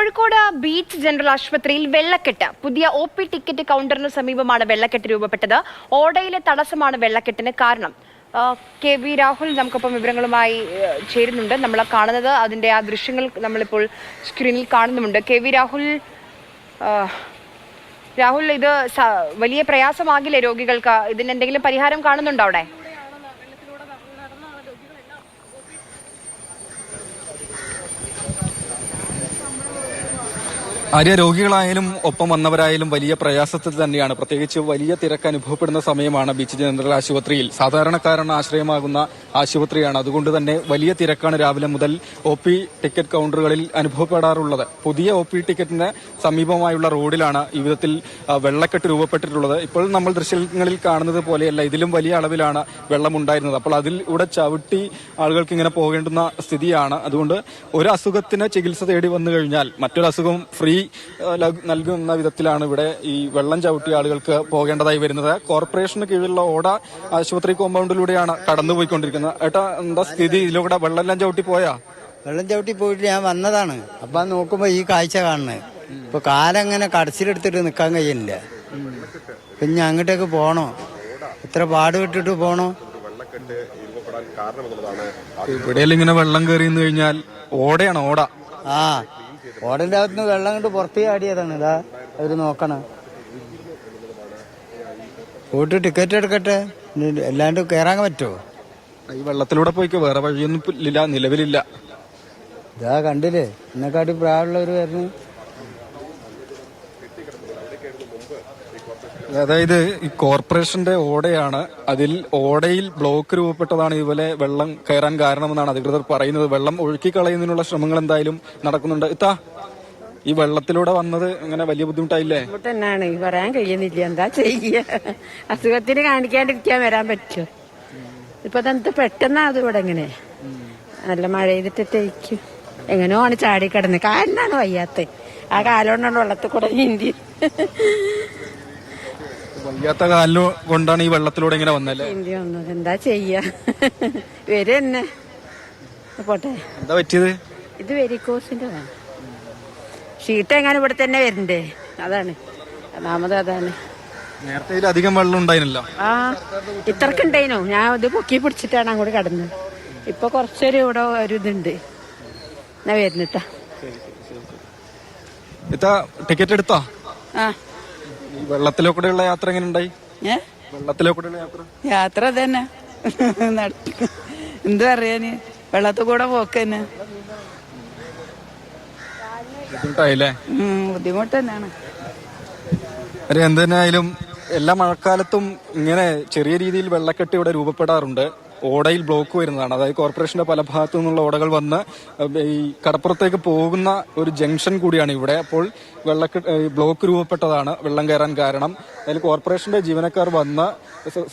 Kozhikode beach general ആശുപത്രിയിൽ വെള്ളക്കെട്ട്. പുതിയ OP ടിക്കറ്റ് കൗണ്ടറിന് സമീപമാണ് വെള്ളക്കെട്ട് രൂപപ്പെട്ടത്. ഓടയിലെ തടസ്സമാണ് വെള്ളക്കെട്ടിന് കാരണം. KV രാഹുൽ നമുക്കൊപ്പം വിവരങ്ങളുമായി ചേരുന്നുണ്ട്. നമ്മൾ കാണുന്നത് അതിന്റെ ആ ദൃശ്യങ്ങൾ നമ്മളിപ്പോൾ സ്ക്രീനിൽ കാണുന്നുമുണ്ട്. KV രാഹുൽ, ഇത് വലിയ പ്രയാസമാകില്ലേ രോഗികൾക്ക്? ഇതിന് എന്തെങ്കിലും പരിഹാരം കാണുന്നുണ്ടോ അവിടെ? രോഗികളായാലും ഒപ്പം വന്നവരായാലും വലിയ പ്രയാസത്തിൽ തന്നെയാണ്. പ്രത്യേകിച്ച് വലിയ തിരക്ക് അനുഭവപ്പെടുന്ന സമയമാണ് ബീച്ച് ജനറൽ ആശുപത്രിയിൽ. സാധാരണക്കാരന് ആശ്രയമാകുന്ന ആശുപത്രിയാണ്. അതുകൊണ്ട് തന്നെ വലിയ തിരക്കാണ് രാവിലെ മുതൽ OP ടിക്കറ്റ് കൗണ്ടറുകളിൽ അനുഭവപ്പെടാറുള്ളത്. പുതിയ OP ടിക്കറ്റിന് സമീപമായുള്ള റോഡിലാണ് ഈ വിധത്തിൽ വെള്ളക്കെട്ട് രൂപപ്പെട്ടിട്ടുള്ളത്. ഇപ്പോൾ നമ്മൾ ദൃശ്യങ്ങളിൽ കാണുന്നത് പോലെയല്ല, ഇതിലും വലിയ അളവിലാണ് വെള്ളമുണ്ടായിരുന്നത്. അപ്പോൾ അതിലൂടെ ചവിട്ടി ആളുകൾക്ക് ഇങ്ങനെ പോകേണ്ടുന്ന സ്ഥിതിയാണ്. അതുകൊണ്ട് ഒരു അസുഖത്തിന് ചികിത്സ തേടി വന്നു കഴിഞ്ഞാൽ മറ്റൊരു അസുഖം ഫ്രീ നൽകുന്ന വിധത്തിലാണ് ഇവിടെ ഈ വെള്ളം ചവിട്ടി ആളുകൾക്ക് പോകേണ്ടതായി വരുന്നത്. കോർപ്പറേഷന് കീഴിലുള്ള ഓട ആശുപത്രി കോമ്പൗണ്ടിലൂടെയാണ് കടന്നുപോയിക്കൊണ്ടിരിക്കുന്നത്. ഏട്ടാ, എന്താ സ്ഥിതി? ഇതിലൂടെ വെള്ളം ചവിട്ടി പോയാ? വെള്ളം ചവിട്ടി പോയിട്ട് ഞാൻ വന്നതാണ്. അപ്പൊ നോക്കുമ്പോ ഈ കാഴ്ച കാണുന്നത്. ഇപ്പൊ കാലങ്ങനെ കടച്ചിലെടുത്തിട്ട് നിക്കാൻ കഴിയില്ല. പിന്നെ അങ്ങോട്ടേക്ക് പോണോ? ഇത്ര പാടുപെട്ടിട്ട് പോണോ? ഇവിടെയെല്ലാം ഇങ്ങനെ വെള്ളം കയറി കഴിഞ്ഞാൽ ഓടയാണ് ഓട. ഓടന്റെ അകത്തുനിന്ന് വെള്ളം കൊണ്ട് പുറത്ത് ചാടിയതാണ്. ഇതാ അവര് നോക്കണം. പോയിട്ട് ടിക്കറ്റ് എടുക്കട്ടെ, എല്ലാണ്ട് കയറാൻ പറ്റുമോ? ഈ വെള്ളത്തിലൂടെ പോയിക്കോ, വേറെ വഴിയൊന്നും ഇല്ല, നിലവിലില്ല. ഇതാ കണ്ടില്ലേ, എന്നെക്കാട്ടി പ്രായമുള്ളവര് വരുന്നു. അതായത് ഈ കോർപ്പറേഷന്റെ ഓടയാണ്. അതിൽ ഓടയിൽ ബ്ലോക്ക് രൂപപ്പെട്ടതാണ് ഇതുപോലെ വെള്ളം കയറാൻ കാരണമെന്നാണ് അധികൃതർ പറയുന്നത്. വെള്ളം ഒഴുക്കി കളയുന്നതിനുള്ള ശ്രമങ്ങൾ എന്തായാലും നടക്കുന്നുണ്ട്. ഈ വെള്ളത്തിലൂടെ വന്നത് അങ്ങനെ വലിയ ബുദ്ധിമുട്ടായില്ലേ? തന്നെയാണ്, പറയാൻ കഴിയുന്നില്ല. എന്താ ചെയ്യ, അസുഖത്തിന് കാണിക്കാണ്ടിരിക്കാൻ വരാൻ പറ്റുമോ? ഇപ്പൊ തണുത്ത് പെട്ടെന്ന് അത് ഇവിടെ എങ്ങനെ നല്ല മഴ ചെയ്തിട്ടേക്കും എങ്ങനെയോ ആണ് ചാടിക്കിടന്ന്. കാലിനാണ് വയ്യാത്ത, ആ കാലുകൊണ്ടാണ് വെള്ളത്തിൽ കൂടെ നീന്തി. വയ്യാത്ത കാലിന് കൊണ്ടാണ് ഈ വെള്ളത്തിലൂടെ ഇങ്ങനെ വന്നല്ലേ? ഇന്ത്യ വന്നത്. എന്താ ചെയ്യാ, വരെന്നെ പോട്ടെ. എന്താ പറ്റിയത്? ഇത് വെരിക്കോസിന്റെ ഷീറ്റ് എങ്ങനെ ഇവിടെ തന്നെ വരണ്ടേ, അതാണ് ഒന്നാമത്. അതാണ് നേരത്തെ അധികം വെള്ളം ഉണ്ടായിരുന്നല്ലോ. ഇത്രക്കുണ്ടായിനോ? ഞാൻ ഇത് പൊക്കി പിടിച്ചിട്ടാണ് അങ്ങോട്ട് കടന്നത്. ഇപ്പൊ കുറച്ചൊരു ഇവിടെ ഒരു ഇതുണ്ട്. ഞാൻ വരുന്നിട്ടാ. ടിക്കറ്റ് എടുത്തോ? വെള്ളത്തിലൂടെയുള്ള യാത്ര എങ്ങനെ ഉണ്ടായി? വെള്ളത്തിലൂടെയുള്ള യാത്ര തന്നെ എന്താ പറയാന്, വെള്ളത്തിൽ കൂടെ പോക്ക് തന്നെ ബുദ്ധിമുട്ടായില്ലേ? ബുദ്ധിമുട്ട് തന്നെയാണ്. എന്തിനായാലും എല്ലാ മഴക്കാലത്തും ഇങ്ങനെ ചെറിയ രീതിയിൽ വെള്ളക്കെട്ട് ഇവിടെ രൂപപ്പെടാറുണ്ട്. ഓടയിൽ ബ്ലോക്ക് വരുന്നതാണ്. അതായത് കോർപ്പറേഷന്റെ പല ഭാഗത്തു നിന്നുള്ള ഓടകൾ വന്ന് ഈ കടപ്പുറത്തേക്ക് പോകുന്ന ഒരു ജംഗ്ഷൻ കൂടിയാണ് ഇവിടെ. അപ്പോൾ ബ്ലോക്ക് രൂപപ്പെട്ടതാണ് വെള്ളം കയറാൻ കാരണം. അതിൽ കോർപ്പറേഷന്റെ ജീവനക്കാർ വന്ന്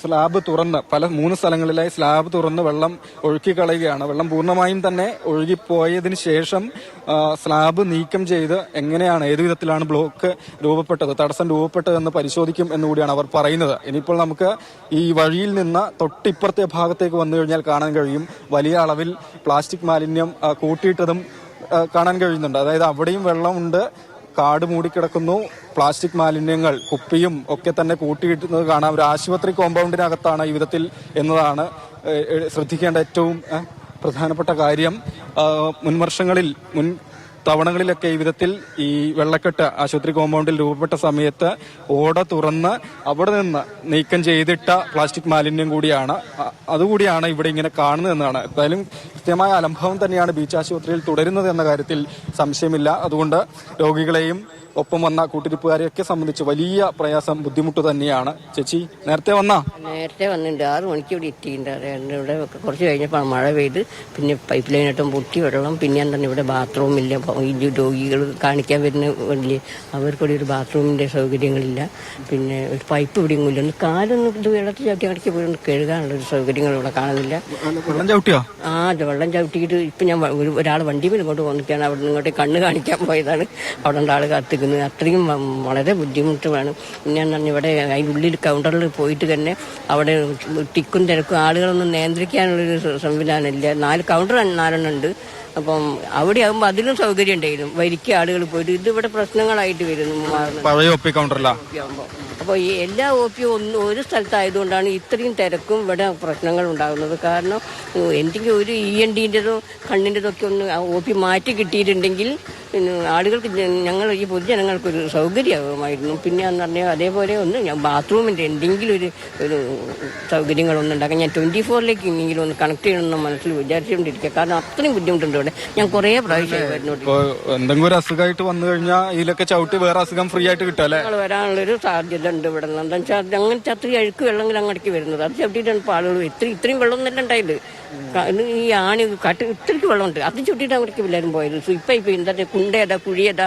സ്ലാബ് തുറന്ന് 3 സ്ഥലങ്ങളിലായി സ്ലാബ് തുറന്ന് വെള്ളം ഒഴുക്കി കളയുകയാണ്. വെള്ളം പൂർണ്ണമായും തന്നെ ഒഴുകിപ്പോയതിനു ശേഷം സ്ലാബ് നീക്കം ചെയ്ത് എങ്ങനെയാണ്, ഏതു വിധത്തിലാണ് ബ്ലോക്ക് രൂപപ്പെട്ടത്, തടസ്സം രൂപപ്പെട്ടതെന്ന് പരിശോധിക്കും എന്നുകൂടിയാണ് അവർ പറയുന്നത്. ഇനിയിപ്പോൾ നമുക്ക് ഈ വഴിയിൽ നിന്ന് തൊട്ടിപ്പുറത്തെ ഭാഗത്തേക്ക് വന്നു കഴിഞ്ഞാൽ കാണാൻ കഴിയും വലിയ അളവിൽ പ്ലാസ്റ്റിക് മാലിന്യം കൂട്ടിയിട്ടതും കാണാൻ കഴിയുന്നുണ്ട്. അതായത് അവിടെയും വെള്ളമുണ്ട്, കാട് മൂടിക്കിടക്കുന്നു, പ്ലാസ്റ്റിക് മാലിന്യങ്ങൾ കുപ്പിയും ഒക്കെ തന്നെ കൂട്ടിയിടുന്നത് കാണാം. ഒരു ആശുപത്രി കോമ്പൗണ്ടിനകത്താണ് ഈ വിധത്തിൽ എന്നതാണ് ശ്രദ്ധിക്കേണ്ട ഏറ്റവും പ്രധാനപ്പെട്ട കാര്യം. മുൻ തവണകളിലൊക്കെ ഈ വിധത്തിൽ ഈ വെള്ളക്കെട്ട് ആശുപത്രി കോമ്പൗണ്ടിൽ രൂപപ്പെട്ട സമയത്ത് ഓട തുറന്ന് അവിടെ നിന്ന് നീക്കം ചെയ്തിട്ട പ്ലാസ്റ്റിക് മാലിന്യം കൂടിയാണ്, അതുകൂടിയാണ് ഇവിടെ ഇങ്ങനെ കാണുന്നതെന്നാണ്. എന്തായാലും കൃത്യമായ അലംഭാവം തന്നെയാണ് ബീച്ച് ആശുപത്രിയിൽ തുടരുന്നത് എന്ന കാര്യത്തിൽ സംശയമില്ല. അതുകൊണ്ട് രോഗികളെയും ഒപ്പം വന്ന കൂട്ടിരിപ്പുകാരെയൊക്കെ സംബന്ധിച്ച് വലിയ പ്രയാസം, ബുദ്ധിമുട്ട് തന്നെയാണ്. ചേച്ചി നേരത്തെ വന്നിട്ടുണ്ട്. 6 മണിക്ക് ഇവിടെ എത്തിയിട്ടുണ്ട്. ഇവിടെ കുറച്ച് കഴിഞ്ഞപ്പോൾ മഴ പെയ്ത് പിന്നെ പൈപ്പ് ലൈനായിട്ടും പൊട്ടി വെള്ളം. പിന്നെ തന്നെ ഇവിടെ ബാത്റൂമില്ല. ഈ രോഗികൾ കാണിക്കാൻ വരുന്ന വലിയ അവർക്കൂടി ഒരു ബാത്റൂമിന്റെ സൗകര്യങ്ങളില്ല. പിന്നെ ഒരു പൈപ്പ് ഇവിടെയും ഇല്ല. ഒന്ന് കാലൊന്നും ഇത് വെള്ളത്തിൽ ചവിട്ടി അടക്കി പോയി കഴുകാനുള്ള ഒരു സൗകര്യങ്ങൾ ഇവിടെ കാണുന്നില്ല. വെള്ളം ചവിട്ടിയിട്ട് ഇപ്പം ഞാൻ ഒരാൾ വണ്ടിയിൽ ഇങ്ങോട്ട് വന്നിട്ടാണ്. അവിടെ നിന്ന് ഇങ്ങോട്ട് കണ്ണ് കാണിക്കാൻ പോയതാണ്. അവിടെ ആൾ കാത്തിക്കുന്നത്. അത്രയും വളരെ ബുദ്ധിമുട്ട് വേണം. പിന്നെ ഇവിടെ അതിൻ്റെ ഉള്ളിൽ കൗണ്ടറിൽ പോയിട്ട് തന്നെ അവിടെ തിക്കും തിരക്കും ആളുകളൊന്നും നിയന്ത്രിക്കാനുള്ളൊരു സംവിധാനമില്ല. 4 കൗണ്ടർ 4 ഉണ്ട്. അപ്പം അവിടെ ആകുമ്പോൾ അതിലും സൗകര്യം ഉണ്ടായിരുന്നു. വരിക്ക് ആളുകൾ പോയിട്ട് ഇതിവിടെ പ്രശ്നങ്ങളായിട്ട് വരുന്നു. പഴയ ഒപ്പി കൗണ്ടറിലാ. അപ്പോൾ ഈ എല്ലാ OP ഒരു സ്ഥലത്തായതുകൊണ്ടാണ് ഇത്രയും തിരക്കും ഇവിടെ പ്രശ്നങ്ങൾ ഉണ്ടാകുന്നത്. കാരണം എന്തെങ്കിലും ഒരു ENTൻ്റെതോ കണ്ണിൻ്റെതൊക്കെ ഒന്ന് OP മാറ്റി കിട്ടിയിട്ടുണ്ടെങ്കിൽ ആളുകൾക്ക് ഞങ്ങൾ ഈ പൊതുജനങ്ങൾക്കൊരു സൗകര്യമായിരുന്നു. പിന്നെ എന്ന് പറഞ്ഞാൽ അതേപോലെ ബാത്റൂമിൻ്റെ എന്തെങ്കിലും ഒരു സൗകര്യങ്ങളൊന്നും ഉണ്ടാക്കാം. ഞാൻ 24ലേക്ക് ഇനിയെങ്കിലും ഒന്ന് കണക്ട് ചെയ്യണമെന്ന് മനസ്സിൽ വിചാരിച്ചുകൊണ്ടിരിക്കുക. കാരണം അത്രയും ബുദ്ധിമുട്ടുണ്ട് ഇവിടെ. ഞാൻ കുറേ പ്രാവശ്യം വരുന്നുണ്ട്. എന്തെങ്കിലും ഒരു അസുഖമായിട്ട് വന്നു കഴിഞ്ഞാൽ ഇതിലൊക്കെ ചവിട്ടി വേറെ അസുഖം ഫ്രീ ആയിട്ട് കിട്ടും അല്ലേ? വരാനുള്ളൊരു സാധ്യത ഉണ്ട് ഇവിടെ. എന്താ വെച്ചാൽ അങ്ങനത്തെ അത്രയും അഴുക്ക് വെള്ളങ്ങൾ അങ്ങടേക്ക് വരുന്നത്. അത് ചവിട്ടിയിട്ടാണ് ഇപ്പോൾ ആളുകൾ ഇത്രയും വെള്ളം തന്നെ ഉണ്ടായത്. ഈ ആണി ഇത്രയ്ക്ക് വെള്ളമുണ്ട്. അത് ചുട്ടിട്ട് അങ്ങോട്ടേക്ക് എല്ലാവരും പോയത്. ഇപ്പം എന്താ കുണ്ടേതാ കുഴിയേതാ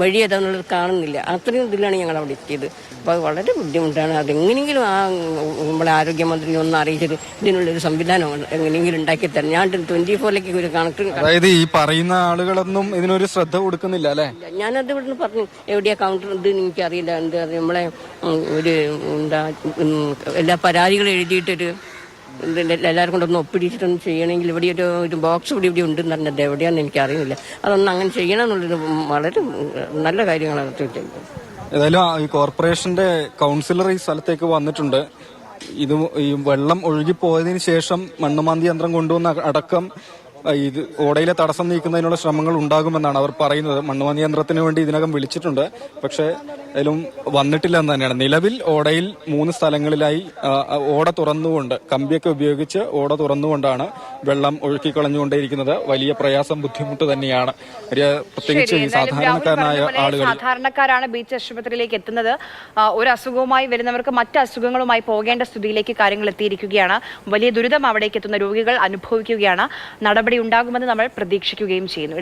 വഴിയേതാ എന്നുള്ളത് കാണുന്നില്ല. അത്രയും ഇതിലാണ് ഞങ്ങൾ അവിടെ എത്തിയത്. അപ്പോൾ വളരെ ബുദ്ധിമുട്ടാണ്. അതെങ്ങനെയെങ്കിലും നമ്മളെ ആരോഗ്യമന്ത്രി ഒന്ന് അറിയിച്ചത് ഇതിനുള്ളൊരു സംവിധാനം എങ്ങനെയെങ്കിലും ഉണ്ടാക്കി തരാം. ഞാൻ 24ലേക്ക് ഒരു കണക്ട്. അതായത് ഈ പറയുന്ന ആളുകളൊന്നും ഇതിനൊരു ശ്രദ്ധ കൊടുക്കുന്നില്ല അല്ലേ? ഞാനത് ഇവിടുന്ന് പറഞ്ഞു എവിടെയാ കൗണ്ടർ ഉണ്ട് എനിക്കറിയില്ല. എന്താ നമ്മളെ ഒരു എല്ലാ പരാതികളും എഴുതിയിട്ടൊരു എല്ലാവരും കൊണ്ടൊന്ന് ഒപ്പിടിച്ചിട്ടൊന്ന് ചെയ്യണമെങ്കിൽ ഇവിടെ ഒരു ബോക്സ് ഇവിടെ ഉണ്ടെന്ന് പറഞ്ഞത് എവിടെയാണെന്ന് എനിക്കറിയില്ല. അതൊന്നും അങ്ങനെ ചെയ്യണം എന്നുള്ളൊരു വളരെ നല്ല കാര്യങ്ങളാണ് ചെയ്തത്. ഏതായാലും ഈ കോർപ്പറേഷന്റെ കൗൺസിലർ ഈ സ്ഥലത്തേക്ക് വന്നിട്ടുണ്ട്. ഈ വെള്ളം ഒഴുകിപ്പോയതിനു ശേഷം മണ്ണുമാന്തി യന്ത്രം കൊണ്ടുവന്ന അടക്കം ഇത് ഓടയിലെ തടസ്സം നീക്കുന്നതിനുള്ള ശ്രമങ്ങൾ ഉണ്ടാകുമെന്നാണ് അവർ പറയുന്നത്. മണ്ണുമാന്തി യന്ത്രത്തിന് വേണ്ടി ഇതിനകം വിളിച്ചിട്ടുണ്ട്. പക്ഷേ അതിലും വന്നിട്ടില്ല എന്ന് തന്നെയാണ്. നിലവിൽ ഓടയിൽ 3 സ്ഥലങ്ങളിലായി ഓട തുറന്നുകൊണ്ട് കമ്പിയൊക്കെ ഉപയോഗിച്ച് ഓട തുറന്നുകൊണ്ടാണ് വെള്ളം ഒഴുക്കിക്കളഞ്ഞുകൊണ്ടേയിരിക്കുന്നത്. വലിയ പ്രയാസം ബുദ്ധിമുട്ട് തന്നെയാണ്. പ്രത്യേകിച്ച് ഈ സാധാരണക്കാരനായ ആളുകൾ. സാധാരണക്കാരാണ് ബീച്ച് ആശുപത്രിയിലേക്ക് എത്തുന്നത്. ഒരു അസുഖവുമായി വരുന്നവർക്ക് മറ്റ് അസുഖങ്ങളുമായി പോകേണ്ട സ്ഥിതിയിലേക്ക് കാര്യങ്ങൾ എത്തിയിരിക്കുകയാണ്. വലിയ ദുരിതം അവിടേക്ക് എത്തുന്ന രോഗികൾ അനുഭവിക്കുകയാണ്. നടപടി ഉണ്ടാകുമെന്ന് നമ്മൾ പ്രതീക്ഷിക്കുകയും ചെയ്യുന്നു.